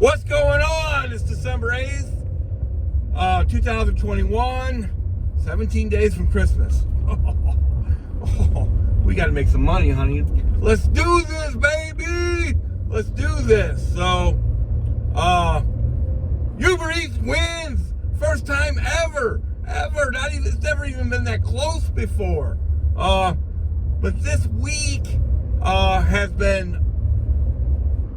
What's going on? It's December 8th, 2021, 17 days from Christmas. We got to make some money, honey. Let's do this, baby. Let's do this. So, Ubereats wins. First time ever. It's never even been that close before. But this week has been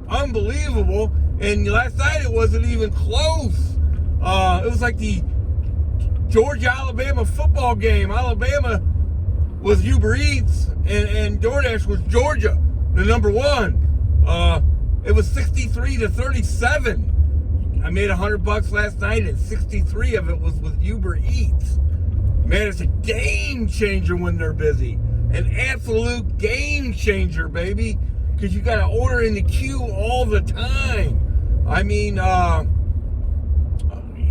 unbelievable. And last night it wasn't even close. It was like the Georgia-Alabama football game. Alabama was Ubereats, and Doordash was Georgia, the number one. It was 63-37. I made $100 last night, and 63 of it was with Ubereats. Man, it's a game changer when they're busy. An absolute game changer, baby. Because you got to order in the queue all the time. I mean,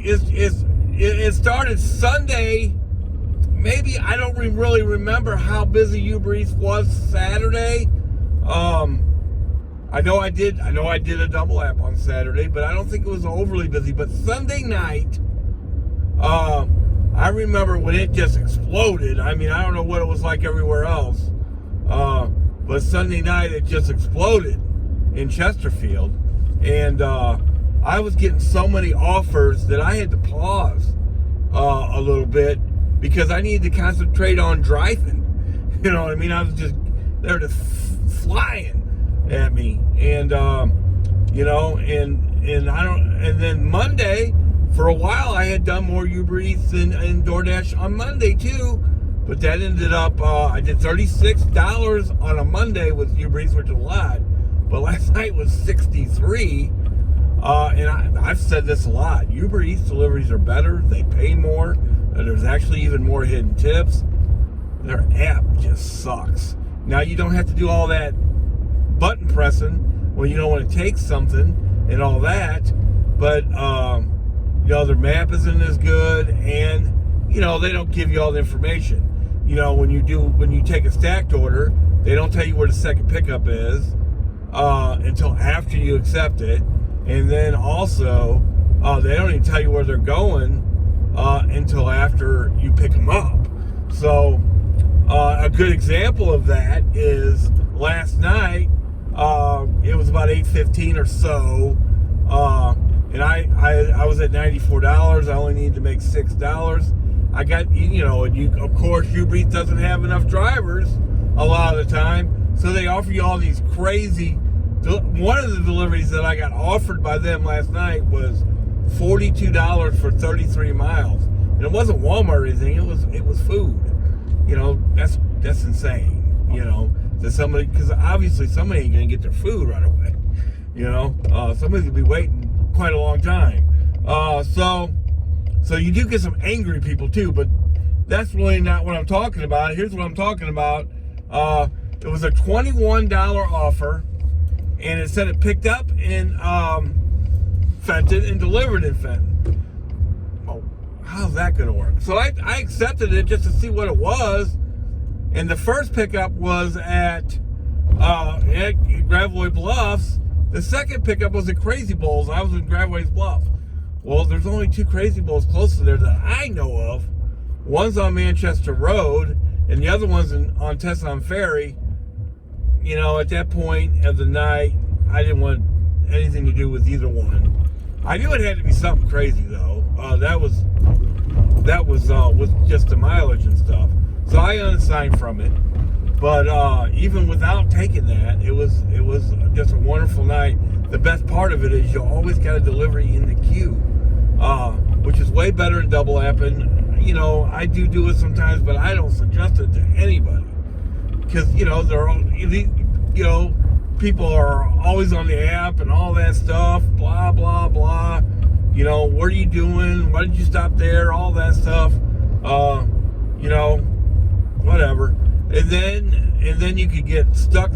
it started Sunday. Maybe I don't really remember how busy Ubereats was Saturday. I know I did a double app on Saturday, but I don't think it was overly busy. But Sunday night, I remember when it just exploded. I mean, I don't know what it was like everywhere else, but Sunday night it just exploded in Chesterfield. And I was getting so many offers that I had to pause a little bit because I needed to concentrate on driving. You know what I mean? I was just, they're just flying at me. And, you know, and then Monday, for a while, I had done more Ubereats and Doordash on Monday too. But that ended up, I did $36 on a Monday with Ubereats, which is a lot. But last night was 63, and I've said this a lot. Ubereats deliveries are better. They pay more. There's actually even more hidden tips. Their app just sucks. Now, you don't have to do all that button pressing when you don't want to take something and all that. But, you know, their map isn't as good, and, you know, they don't give you all the information. You know, when you take a stacked order, they don't tell you where the second pickup is until after you accept it, and then also they don't even tell you where they're going until after you pick them up. So a good example of that is last night. It was about 8:15 or so, and I was at $94. I only needed to make $6. I got, you know, and of course Ubereats doesn't have enough drivers a lot of the time. So they offer you all these crazy. One of the deliveries that I got offered by them last night was $42 for 33 miles, and it wasn't Walmart or anything. It was food. You know, that's insane. You know, to somebody, because obviously somebody ain't gonna get their food right away. You know, somebody's gonna be waiting quite a long time. So you do get some angry people too, but that's really not what I'm talking about. Here's what I'm talking about. It was a $21 offer, and it said it picked up in Fenton and delivered in Fenton. Oh, how's that going to work? So I accepted it just to see what it was, and the first pickup was at Gravois Bluffs. The second pickup was at Crazy Bowls. I was in Gravois Bluff. Well, there's only two Crazy Bowls close to there that I know of. One's on Manchester Road, and the other one's on Tesson Ferry. You know, at that point of the night, I didn't want anything to do with either one. I knew it had to be something crazy, though. That was with just the mileage and stuff. So I unassigned from it. But even without taking that, it was just a wonderful night. The best part of it is you always got a delivery in the queue, which is way better than double apping. You know, I do it sometimes, but I don't suggest it to anybody. Because, you know, people are always on the app and all that stuff, blah, blah, blah. You know, what are you doing? Why did you stop there? All that stuff. You know, whatever. And then you could get stuck,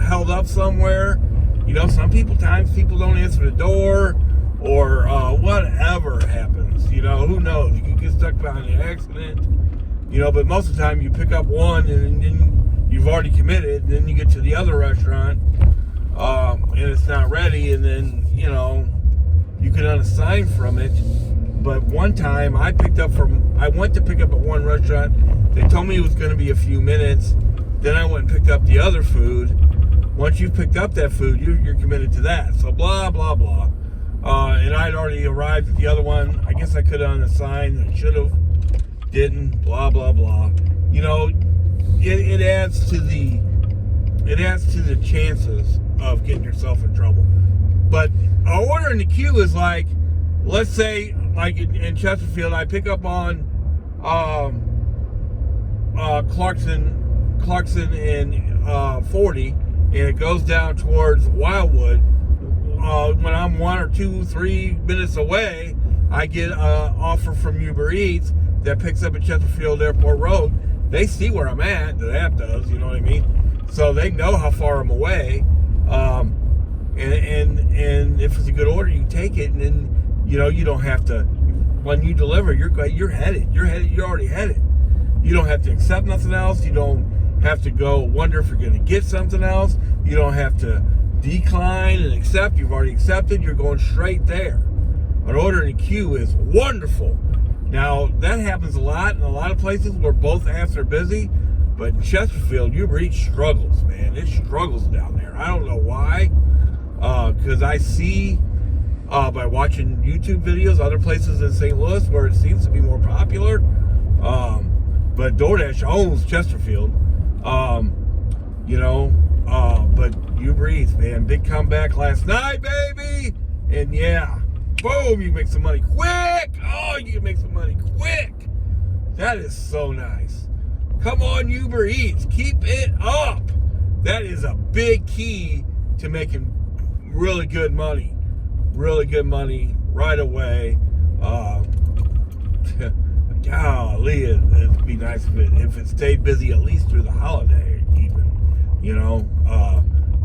held up somewhere. You know, sometimes people don't answer the door, or whatever happens. You know, who knows? You can get stuck behind an accident. You know, but most of the time you pick up one and then you've already committed, and then you get to the other restaurant and it's not ready. ready, and then, you know, you can unassign from it. But one time I went to pick up at one restaurant. They told me it was going to be a few minutes. Then I went and picked up the other food. Once you've picked up that food, you're committed to that. So blah, blah, blah. And I'd already arrived at the other one. I guess I could have unassigned. I should have. Didn't. Blah, blah, blah. You know, it adds to the chances of getting yourself in trouble. But a order in the queue is like, let's say, like in Chesterfield, I pick up on Clarkson and 40, and it goes down towards Wildwood. When I'm 1 or 2, 3 minutes away, I get an offer from Ubereats that picks up at Chesterfield Airport Road. They see where I'm at, the app does, you know what I mean? So they know how far I'm away. And if it's a good order, you take it, and then, you know, you don't have to, when you deliver, you're headed. You're already headed. You don't have to accept nothing else. You don't have to go wonder if you're going to get something else. You don't have to decline and accept. You've already accepted. You're going straight there. An order in a queue is wonderful. Now, that happens a lot in a lot of places where both apps are busy, but in Chesterfield, Ubereats struggles, man. It struggles down there. I don't know why, because I see by watching YouTube videos, other places in St. Louis where it seems to be more popular. But Doordash owns Chesterfield, you know, but Ubereats, man, big comeback last night, baby. And yeah, boom, you make some money quick. Oh, you can make some money quick. That is so nice. Come on, Ubereats, keep it up. That is a big key to making really good money right away. Golly, it'd be nice if it stayed busy at least through the holiday, even. You know,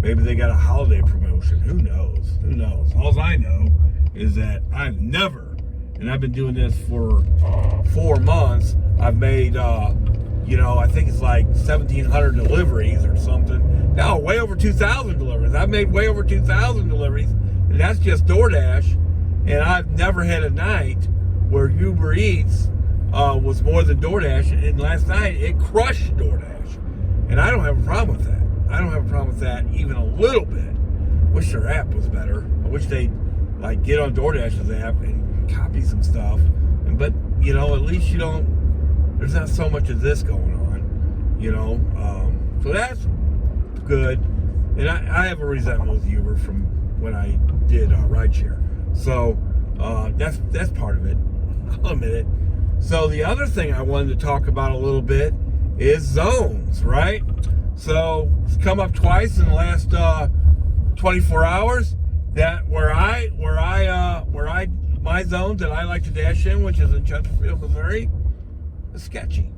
maybe they got a holiday promotion. Who knows? All I know is that I've never, and I've been doing this for 4 months, I've made, you know, I think it's like 1,700 deliveries or something. No, way over 2,000 deliveries. I've made way over 2,000 deliveries, and that's just Doordash. And I've never had a night where Ubereats was more than Doordash, and last night it crushed Doordash. And I don't have a problem with that. I don't have a problem with that even a little bit. Wish their app was better. I wish they'd like get on DoorDash's app and copy some stuff. But you know, at least you don't. There's not so much of this going on. You know, so that's good. And I have a resentment with Uber from when I did rideshare. So that's part of it. I'll admit it. So the other thing I wanted to talk about a little bit is zones, right? So it's come up twice in the last 24 hours that my zone that I like to dash in, which is in Chesterfield, Missouri, is sketchy.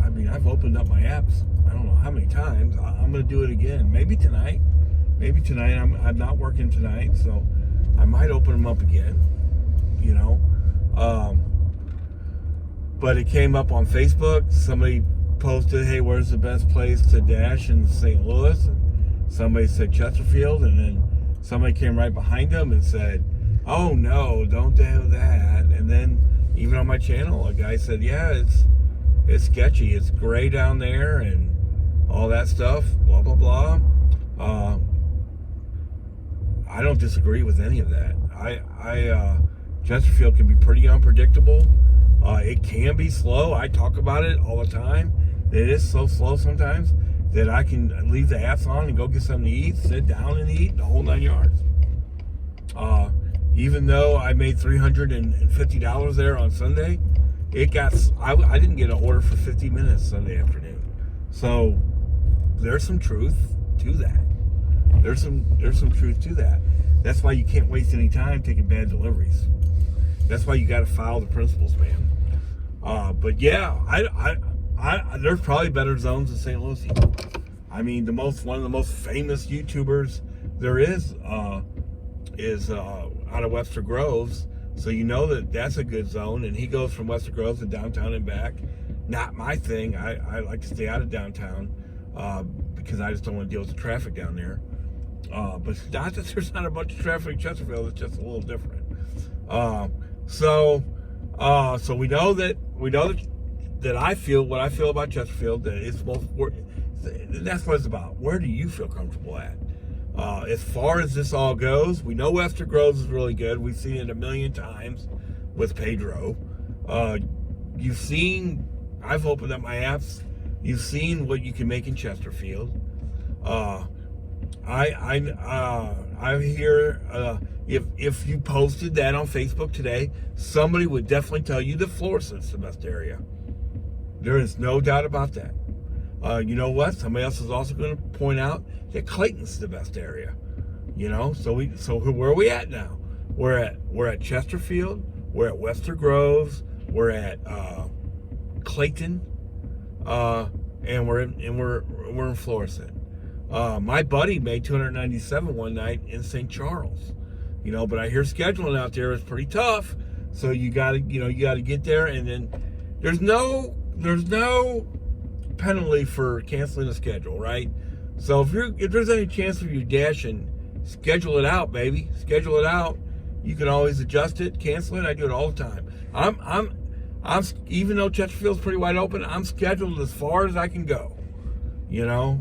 I mean, I've opened up my apps. I don't know how many times. I'm going to do it again. Maybe tonight. I'm not working tonight, so I might open them up again. You know, but it came up on Facebook. Somebody posted, "Hey, where's the best place to dash in St. Louis?" And somebody said Chesterfield, and then somebody came right behind them and said, "Oh no, don't do that." And then even on my channel, a guy said, "Yeah, it's sketchy. It's gray down there and all that stuff, blah, blah, blah." I don't disagree with any of that. Chesterfield can be pretty unpredictable. It can be slow. I talk about it all the time. It is so slow sometimes that I can leave the apps on and go get something to eat, sit down and eat, the whole 9 yards. Even though I made $350 there on Sunday, I didn't get an order for 50 minutes Sunday afternoon. So there's some truth to that. There's some truth to that. That's why you can't waste any time taking bad deliveries. That's why you got to follow the principles, man. But yeah, there's probably better zones in St. Louis. I mean, one of the most famous YouTubers there is out of Webster Groves. So you know that's a good zone, and he goes from Webster Groves to downtown and back. not my thing. I like to stay out of downtown because I just don't want to deal with the traffic down there. But not that there's not a bunch of traffic in Chesterfield, it's just a little different. So we know that I feel what I feel about Chesterfield, that it's both. That's what it's about. Where do you feel comfortable at? As far as this all goes, we know Wester Groves is really good. We've seen it a million times with Pedro. You've seen, I've opened up my apps. You've seen what you can make in Chesterfield. I hear if you posted that on Facebook today, somebody would definitely tell you that Florista's the best area. There is no doubt about that. You know what? Somebody else is also going to point out that Clayton's the best area. You know, so where are we at now? We're at Chesterfield. We're at Wester Groves. We're at Clayton, and we're in Florissant. My buddy made 297 one night in St. Charles. You know, but I hear scheduling out there is pretty tough. So you gotta get there, and then there's no penalty for canceling a schedule, right? So if there's any chance of you dashing, schedule it out, baby. Schedule it out. You can always adjust it, cancel it. I do it all the time. I'm even though Chesterfield's pretty wide open, I'm scheduled as far as I can go. You know,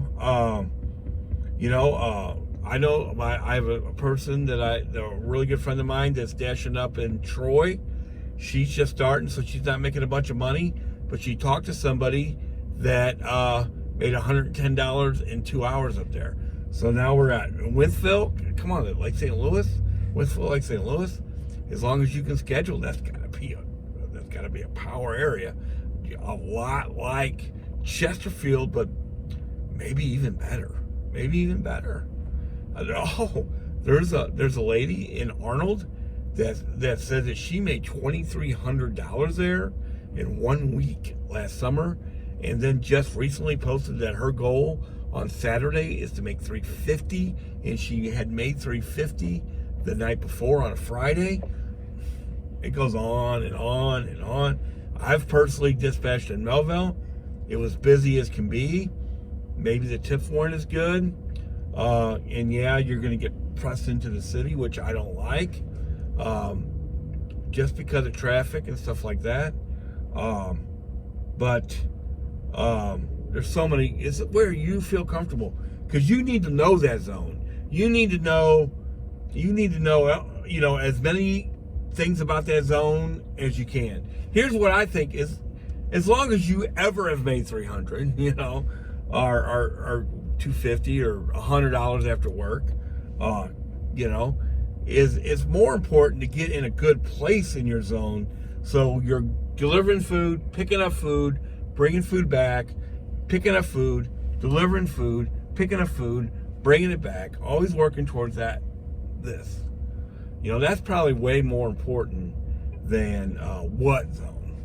I know I have a person a really good friend of mine that's dashing up in Troy. She's just starting, so she's not making a bunch of money, but she talked to somebody that made $110 in 2 hours up there. So now we're at Winthville. Come on, like St. Louis, Winthville, like St. Louis. As long as you can schedule, that's gotta be a power area, a lot like Chesterfield, but maybe even better. Oh, there's a lady in Arnold that said that she made $2,300 there in 1 week last summer, and then just recently posted that her goal on Saturday is to make $350, and she had made $350 the night before on a Friday. It goes on and on and on. I've personally dispatched in Melville. It was busy as can be. Maybe the tips weren't as good. And yeah, you're going to get pressed into the city, which I don't like, just because of traffic and stuff like that. But there's so many. It's where you feel comfortable, because you need to know that zone. You need to know, as many things about that zone as you can. Here's what I think is, as long as you ever have made 300, or 250 or $100 after work, is more important to get in a good place in your zone, so you're delivering food, picking up food, bringing food back, picking up food, delivering food, picking up food, bringing it back, always working towards this. That's probably way more important than what zone,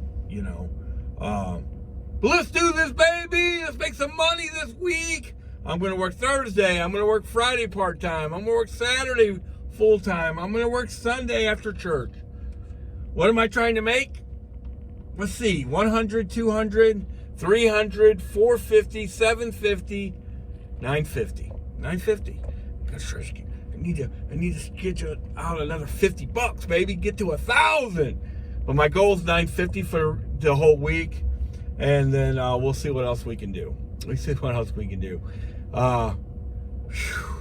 But let's do this, baby. Let's make some money this week. I'm going to work Thursday. I'm going to work Friday part-time. I'm going to work Saturday full-time. I'm going to work Sunday after church. What am I trying to make? Let's see. 100, 200, 300, 450, 750, 950. 950. I need to get you out another $50, baby. Get to 1,000. But my goal is 950 for the whole week, and then we'll see what else we can do.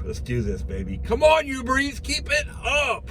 Let's do this, baby. Come on, Ubereats, keep it up.